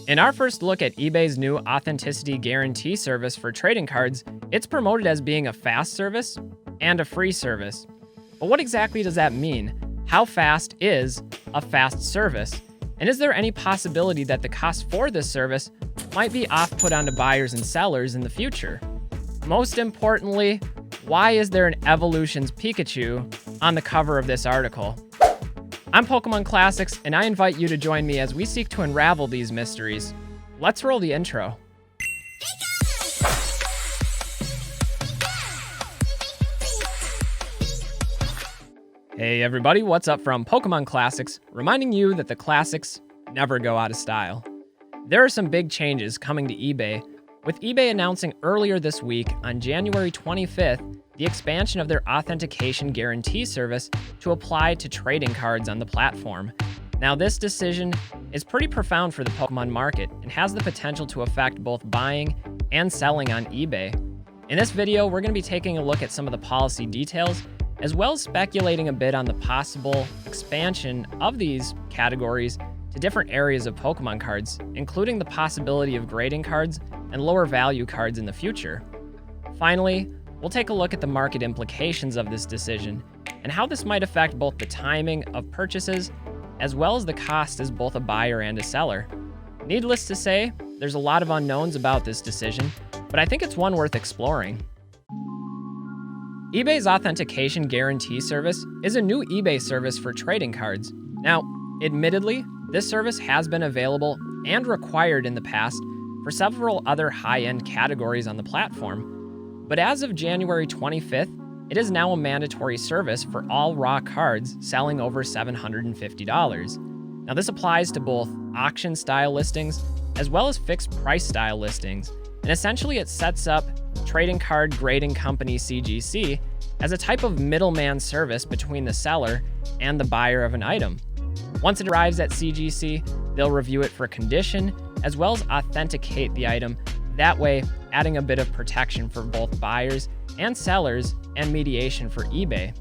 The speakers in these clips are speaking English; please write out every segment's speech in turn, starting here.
In our first look at eBay's new Authenticity Guarantee service for trading cards, it's promoted as being a fast service and a free service. But what exactly does that mean? How fast is a fast service? And is there any possibility that the cost for this service might be off-put onto buyers and sellers in the future? Most importantly, why is there an Evolutions Pikachu on the cover of this article? I'm Pokemon Classics, and I invite you to join me as we seek to unravel these mysteries. Let's roll the intro. Hey everybody, what's up from Pokemon Classics, reminding you that the classics never go out of style. There are some big changes coming to eBay, with eBay announcing earlier this week on January 25th the expansion of their Authentication Guarantee service to apply to trading cards on the platform. Now, this decision is pretty profound for the Pokemon market and has the potential to affect both buying and selling on eBay. In this video, we're going to be taking a look at some of the policy details, as well as speculating a bit on the possible expansion of these categories to different areas of Pokemon cards, including the possibility of grading cards and lower value cards in the future. Finally, we'll take a look at the market implications of this decision and how this might affect both the timing of purchases as well as the cost as both a buyer and a seller. Needless to say, there's a lot of unknowns about this decision, but I think it's one worth exploring. eBay's Authentication Guarantee service is a new eBay service for trading cards. Now, admittedly, this service has been available and required in the past for several other high-end categories on the platform, but as of January 25th, it is now a mandatory service for all raw cards selling over $750. Now, this applies to both auction-style listings as well as fixed-price style listings, and essentially it sets up trading card grading company CGC as a type of middleman service between the seller and the buyer of an item. Once it arrives at CGC, they'll review it for condition as well as authenticate the item, that way adding a bit of protection for both buyers and sellers and mediation for eBay.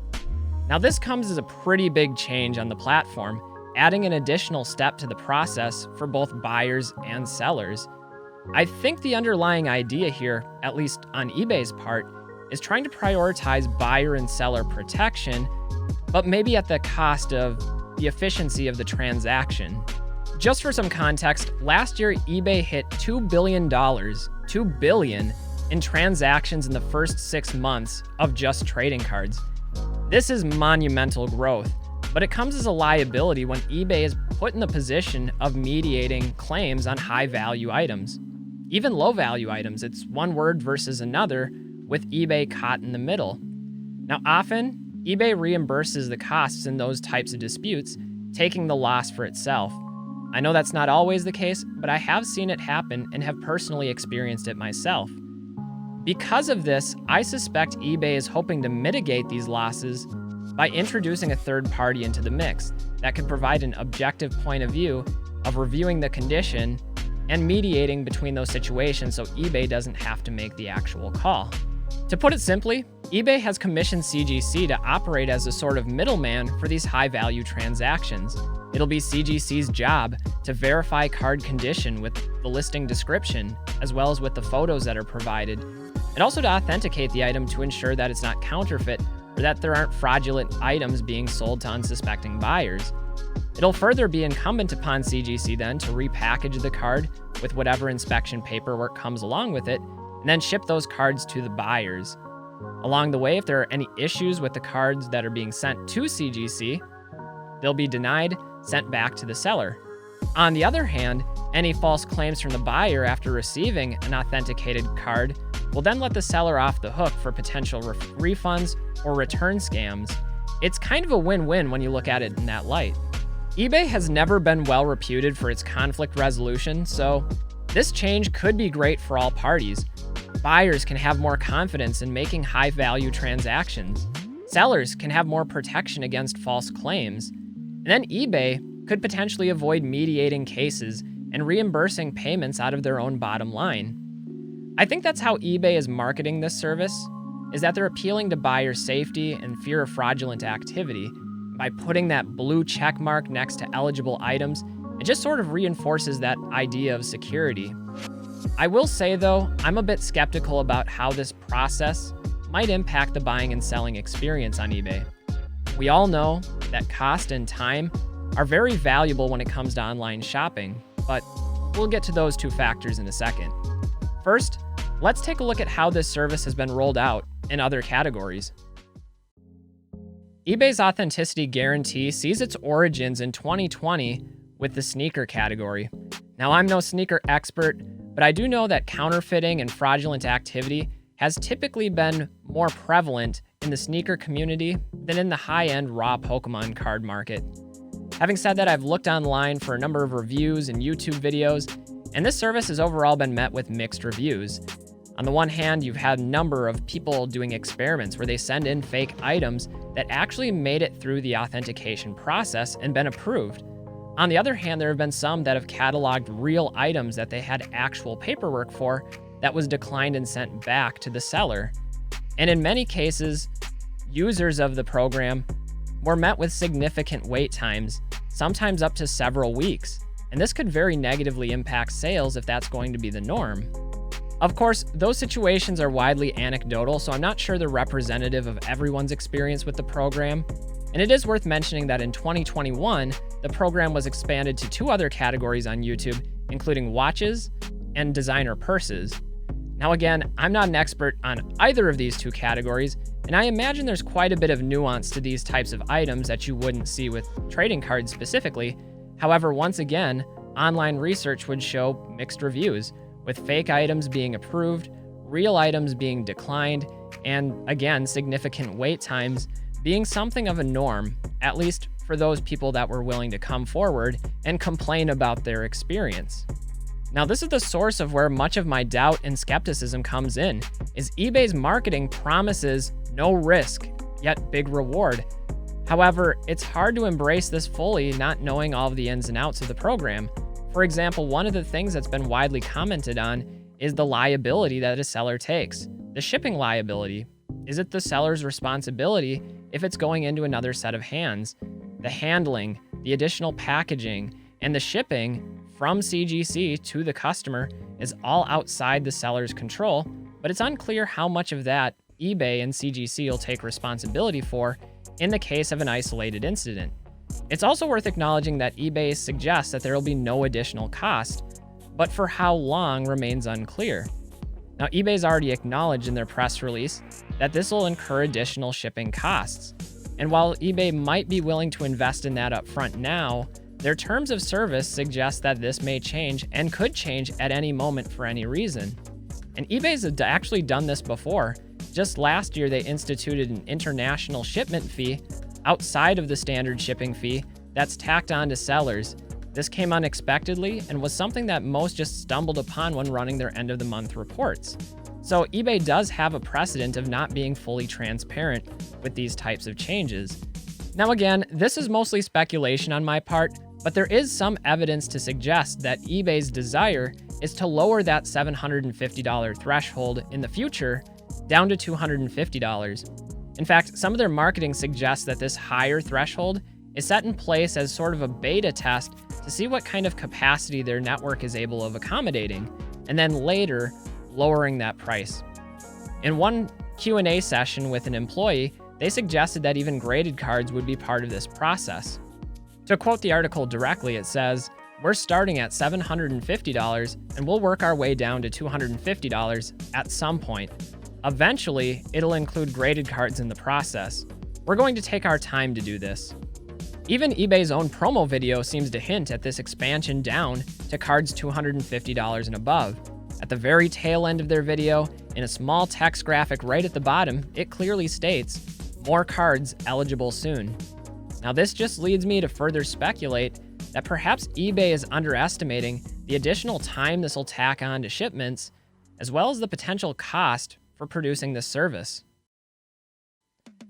Now, this comes as a pretty big change on the platform, adding an additional step to the process for both buyers and sellers. I think the underlying idea here, at least on eBay's part, is trying to prioritize buyer and seller protection, but maybe at the cost of the efficiency of the transaction. Just for some context, last year eBay hit $2 billion in transactions in the first 6 months of just trading cards. This is monumental growth, but it comes as a liability when eBay is put in the position of mediating claims on high-value items. Even low-value items, it's one word versus another, with eBay caught in the middle. Now, often, eBay reimburses the costs in those types of disputes, taking the loss for itself. I know that's not always the case, but I have seen it happen and have personally experienced it myself. Because of this, I suspect eBay is hoping to mitigate these losses by introducing a third party into the mix that could provide an objective point of view of reviewing the condition and mediating between those situations so eBay doesn't have to make the actual call. To put it simply, eBay has commissioned CGC to operate as a sort of middleman for these high-value transactions. It'll be CGC's job to verify card condition with the listing description, as well as with the photos that are provided, and also to authenticate the item to ensure that it's not counterfeit or that there aren't fraudulent items being sold to unsuspecting buyers. It'll further be incumbent upon CGC then to repackage the card with whatever inspection paperwork comes along with it, and then ship those cards to the buyers. Along the way, if there are any issues with the cards that are being sent to CGC, they'll be denied, sent back to the seller. On the other hand, any false claims from the buyer after receiving an authenticated card will then let the seller off the hook for potential refunds or return scams. It's kind of a win-win when you look at it in that light. eBay has never been well reputed for its conflict resolution, so this change could be great for all parties. Buyers can have more confidence in making high-value transactions. Sellers can have more protection against false claims. And then eBay could potentially avoid mediating cases and reimbursing payments out of their own bottom line. I think that's how eBay is marketing this service, is that they're appealing to buyer safety and fear of fraudulent activity by putting that blue check mark next to eligible items, It just sort of reinforces that idea of security. I will say though, I'm a bit skeptical about how this process might impact the buying and selling experience on eBay. We all know that cost and time are very valuable when it comes to online shopping, but we'll get to those two factors in a second. First, let's take a look at how this service has been rolled out in other categories. eBay's Authenticity Guarantee sees its origins in 2020 with the sneaker category. Now, I'm no sneaker expert, but I do know that counterfeiting and fraudulent activity has typically been more prevalent in the sneaker community than in the high-end raw Pokemon card market. Having said that, I've looked online for a number of reviews and YouTube videos, and this service has overall been met with mixed reviews. On the one hand, you've had a number of people doing experiments where they send in fake items that actually made it through the authentication process and been approved. On the other hand, there have been some that have cataloged real items that they had actual paperwork for that was declined and sent back to the seller. And in many cases, users of the program were met with significant wait times, sometimes up to several weeks. And this could very negatively impact sales if that's going to be the norm. Of course, those situations are widely anecdotal, so I'm not sure they're representative of everyone's experience with the program. And it is worth mentioning that in 2021, the program was expanded to 2 other categories on YouTube, including watches and designer purses. Now again, I'm not an expert on either of these 2 categories, and I imagine there's quite a bit of nuance to these types of items that you wouldn't see with trading cards specifically. However, once again, online research would show mixed reviews, with fake items being approved, real items being declined, and again, significant wait times being something of a norm, at least for those people that were willing to come forward and complain about their experience. Now, this is the source of where much of my doubt and skepticism comes in, is eBay's marketing promises no risk, yet big reward. However, it's hard to embrace this fully, not knowing all of the ins and outs of the program. For example, one of the things that's been widely commented on is the liability that a seller takes. The shipping liability. Is it the seller's responsibility if it's going into another set of hands? The handling, the additional packaging, and the shipping from CGC to the customer is all outside the seller's control, but it's unclear how much of that eBay and CGC will take responsibility for in the case of an isolated incident. It's also worth acknowledging that eBay suggests that there will be no additional cost, but for how long remains unclear. Now, eBay's already acknowledged in their press release that this will incur additional shipping costs. And while eBay might be willing to invest in that upfront now, their terms of service suggest that this may change and could change at any moment for any reason. And eBay's actually done this before. Just last year, they instituted an international shipment fee outside of the standard shipping fee that's tacked on to sellers. This came unexpectedly and was something that most just stumbled upon when running their end of the month reports. So eBay does have a precedent of not being fully transparent with these types of changes. Now again, this is mostly speculation on my part, but there is some evidence to suggest that eBay's desire is to lower that $750 threshold in the future down to $250. In fact, some of their marketing suggests that this higher threshold is set in place as sort of a beta test to see what kind of capacity their network is able of accommodating, and then later lowering that price. In one Q&A session with an employee, they suggested that even graded cards would be part of this process. To quote the article directly, it says, "We're starting at $750 and we'll work our way down to $250 at some point. Eventually, it'll include graded cards in the process. We're going to take our time to do this." Even eBay's own promo video seems to hint at this expansion down to cards $250 and above. At the very tail end of their video, in a small text graphic right at the bottom, it clearly states, "More cards eligible soon." Now this just leads me to further speculate that perhaps eBay is underestimating the additional time this will tack on to shipments, as well as the potential cost for producing this service.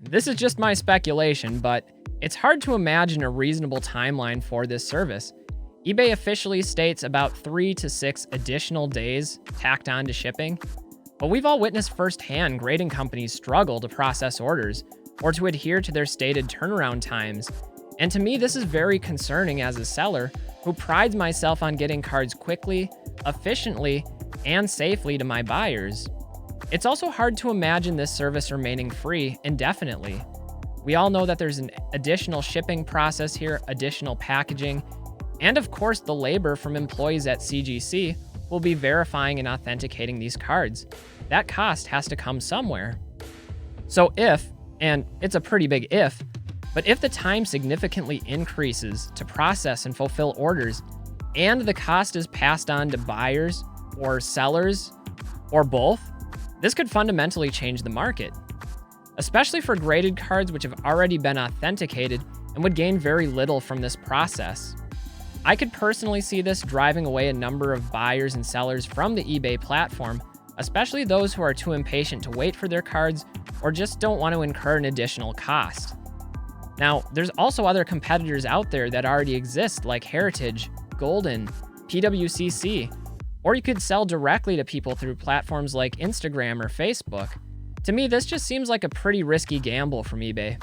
This is just my speculation, but it's hard to imagine a reasonable timeline for this service. eBay officially states about 3 to 6 additional days tacked on to shipping, but we've all witnessed firsthand grading companies struggle to process orders or to adhere to their stated turnaround times. And to me, this is very concerning as a seller who prides myself on getting cards quickly, efficiently, and safely to my buyers. It's also hard to imagine this service remaining free indefinitely. We all know that there's an additional shipping process here, additional packaging, and of course the labor from employees at CGC will be verifying and authenticating these cards. That cost has to come somewhere. So if, and it's a pretty big if, but if the time significantly increases to process and fulfill orders, and the cost is passed on to buyers or sellers or both, this could fundamentally change the market, especially for graded cards which have already been authenticated and would gain very little from this process. I could personally see this driving away a number of buyers and sellers from the eBay platform, especially those who are too impatient to wait for their cards or just don't want to incur an additional cost. Now, there's also other competitors out there that already exist, like Heritage, Golden, PWCC, or you could sell directly to people through platforms like Instagram or Facebook. To me, this just seems like a pretty risky gamble from eBay.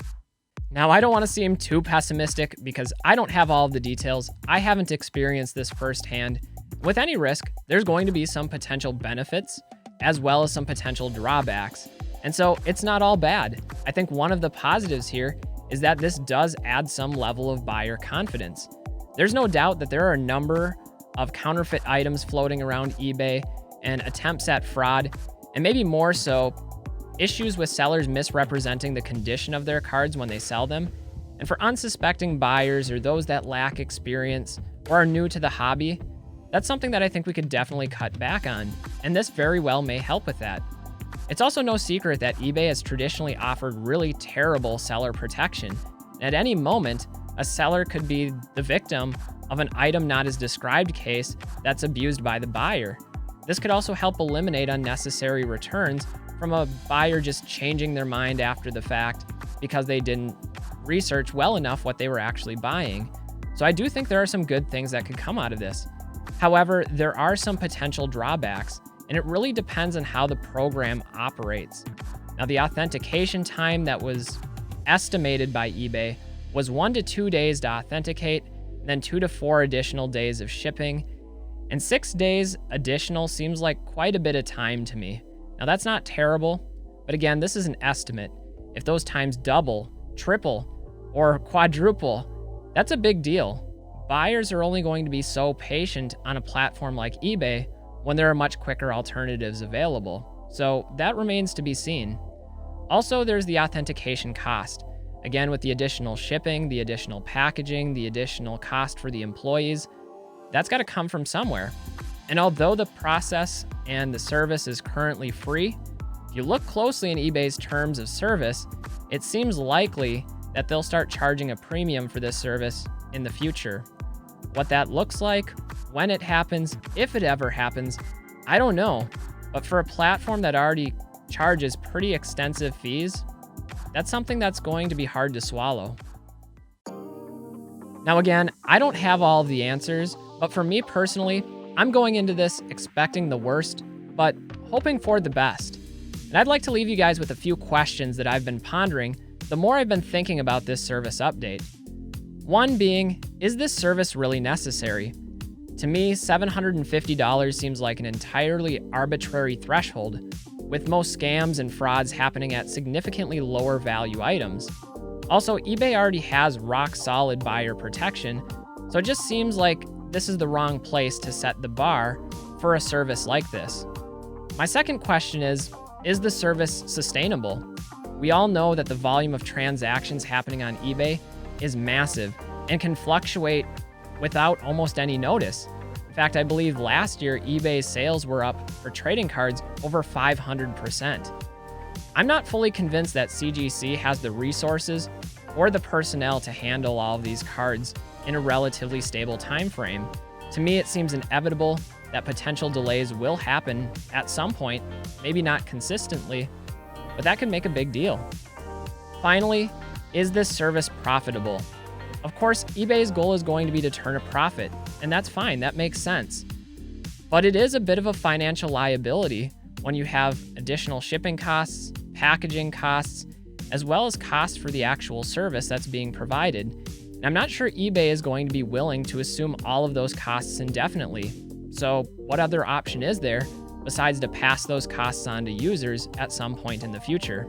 Now, I don't want to seem too pessimistic because I don't have all of the details. I haven't experienced this firsthand. With any risk, there's going to be some potential benefits as well as some potential drawbacks. And so it's not all bad. I think one of the positives here is that this does add some level of buyer confidence. There's no doubt that there are a number of counterfeit items floating around eBay and attempts at fraud, and maybe more so, issues with sellers misrepresenting the condition of their cards when they sell them. And for unsuspecting buyers or those that lack experience or are new to the hobby, that's something that I think we could definitely cut back on, and this very well may help with that. It's also no secret that eBay has traditionally offered really terrible seller protection. At any moment, a seller could be the victim of an item not as described case that's abused by the buyer. This could also help eliminate unnecessary returns from a buyer just changing their mind after the fact because they didn't research well enough what they were actually buying. So I do think there are some good things that could come out of this. However, there are some potential drawbacks, and it really depends on how the program operates. Now, the authentication time that was estimated by eBay was 1 to 2 days to authenticate, then 2 to 4 additional days of shipping, and 6 days additional seems like quite a bit of time to me. Now, that's not terrible, but again, this is an estimate. If those times double, triple, or quadruple, that's a big deal. Buyers are only going to be so patient on a platform like eBay when there are much quicker alternatives available. So that remains to be seen. Also, there's the authentication cost. Again, with the additional shipping, the additional packaging, the additional cost for the employees, that's got to come from somewhere. And although the process and the service is currently free, if you look closely in eBay's terms of service, it seems likely that they'll start charging a premium for this service in the future. What that looks like, when it happens, if it ever happens, I don't know. But for a platform that already charges pretty extensive fees, that's something that's going to be hard to swallow. Now again, I don't have all of the answers, but for me personally, I'm going into this expecting the worst, but hoping for the best. And I'd like to leave you guys with a few questions that I've been pondering the more I've been thinking about this service update. One being, is this service really necessary? To me, $750 seems like an entirely arbitrary threshold, with most scams and frauds happening at significantly lower value items. Also, eBay already has rock-solid buyer protection, so it just seems like this is the wrong place to set the bar for a service like this. My second question is the service sustainable? We all know that the volume of transactions happening on eBay is massive and can fluctuate without almost any notice. In fact, I believe last year eBay's sales were up for trading cards over 500%. I'm not fully convinced that CGC has the resources or the personnel to handle all of these cards in a relatively stable time frame. To me, it seems inevitable that potential delays will happen at some point, maybe not consistently, but that could make a big deal. Finally, is this service profitable? Of course, eBay's goal is going to be to turn a profit, and that's fine, that makes sense. But it is a bit of a financial liability when you have additional shipping costs, packaging costs, as well as costs for the actual service that's being provided. And I'm not sure eBay is going to be willing to assume all of those costs indefinitely. So what other option is there besides to pass those costs on to users at some point in the future?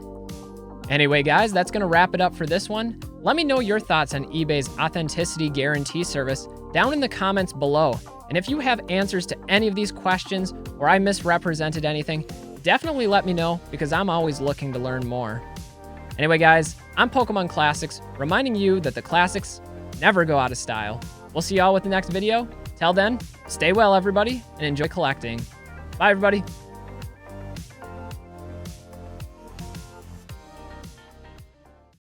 Anyway, guys, that's going to wrap it up for this one. Let me know your thoughts on eBay's Authenticity Guarantee service down in the comments below. And if you have answers to any of these questions or I misrepresented anything, definitely let me know because I'm always looking to learn more. Anyway, guys, I'm Pokemon Classics, reminding you that the classics never go out of style. We'll see y'all with the next video. Till then, stay well, everybody, and enjoy collecting. Bye, everybody.